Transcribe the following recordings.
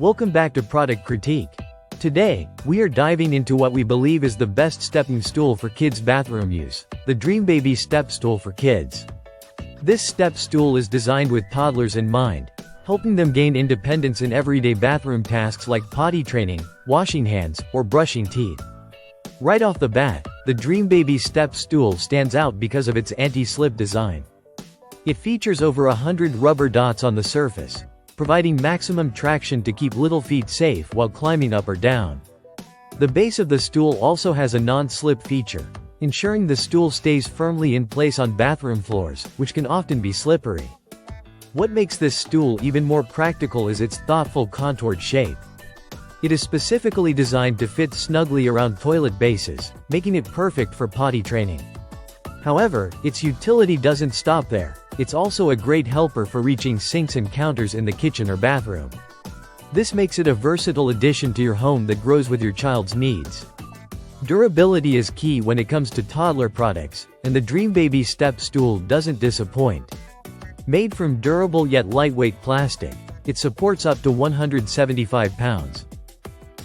Welcome back to Product Critique. Today, we are diving into what we believe is the best stepping stool for kids' bathroom use, the Dreambaby Step Stool for Kids. This step stool is designed with toddlers in mind, helping them gain independence in everyday bathroom tasks like potty training, washing hands, or brushing teeth. Right off the bat, the Dreambaby Step Stool stands out because of its anti-slip design. It features over 100 rubber dots on the surface, providing maximum traction to keep little feet safe while climbing up or down. The base of the stool also has a non-slip feature, ensuring the stool stays firmly in place on bathroom floors, which can often be slippery. What makes this stool even more practical is its thoughtful contoured shape. It is specifically designed to fit snugly around toilet bases, making it perfect for potty training. However, its utility doesn't stop there. It's also a great helper for reaching sinks and counters in the kitchen or bathroom. This makes it a versatile addition to your home that grows with your child's needs. Durability is key when it comes to toddler products, and the Dreambaby Step Stool doesn't disappoint. Made from durable yet lightweight plastic, it supports up to 175 pounds.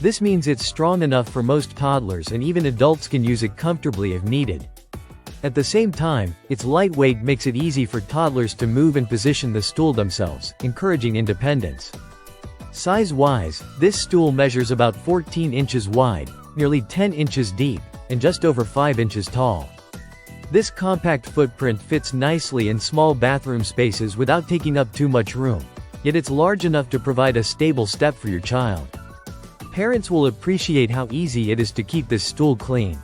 This means it's strong enough for most toddlers, and even adults can use it comfortably if needed. At the same time, its lightweight makes it easy for toddlers to move and position the stool themselves, encouraging independence. Size-wise, this stool measures about 14 inches wide, nearly 10 inches deep, and just over 5 inches tall. This compact footprint fits nicely in small bathroom spaces without taking up too much room, yet it's large enough to provide a stable step for your child. Parents will appreciate how easy it is to keep this stool clean.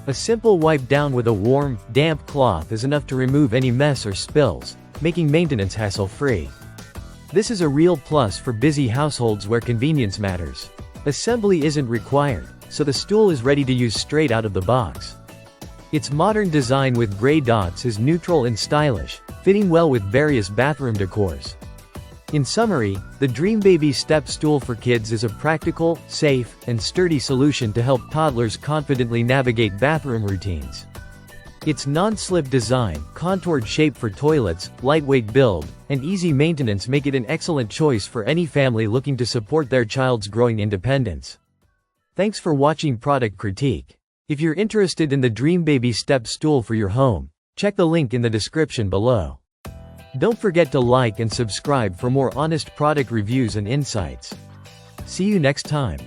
A simple wipe down with a warm, damp cloth is enough to remove any mess or spills, making maintenance hassle-free. This is a real plus for busy households where convenience matters. Assembly isn't required, so the stool is ready to use straight out of the box. Its modern design with gray dots is neutral and stylish, fitting well with various bathroom decors. In summary, the Dreambaby Step Stool for Kids is a practical, safe, and sturdy solution to help toddlers confidently navigate bathroom routines. Its non-slip design, contoured shape for toilets, lightweight build, and easy maintenance make it an excellent choice for any family looking to support their child's growing independence. Thanks for watching Product Critique. If you're interested in the Dreambaby Step Stool for your home, check the link in the description below. Don't forget to like and subscribe for more honest product reviews and insights. See you next time.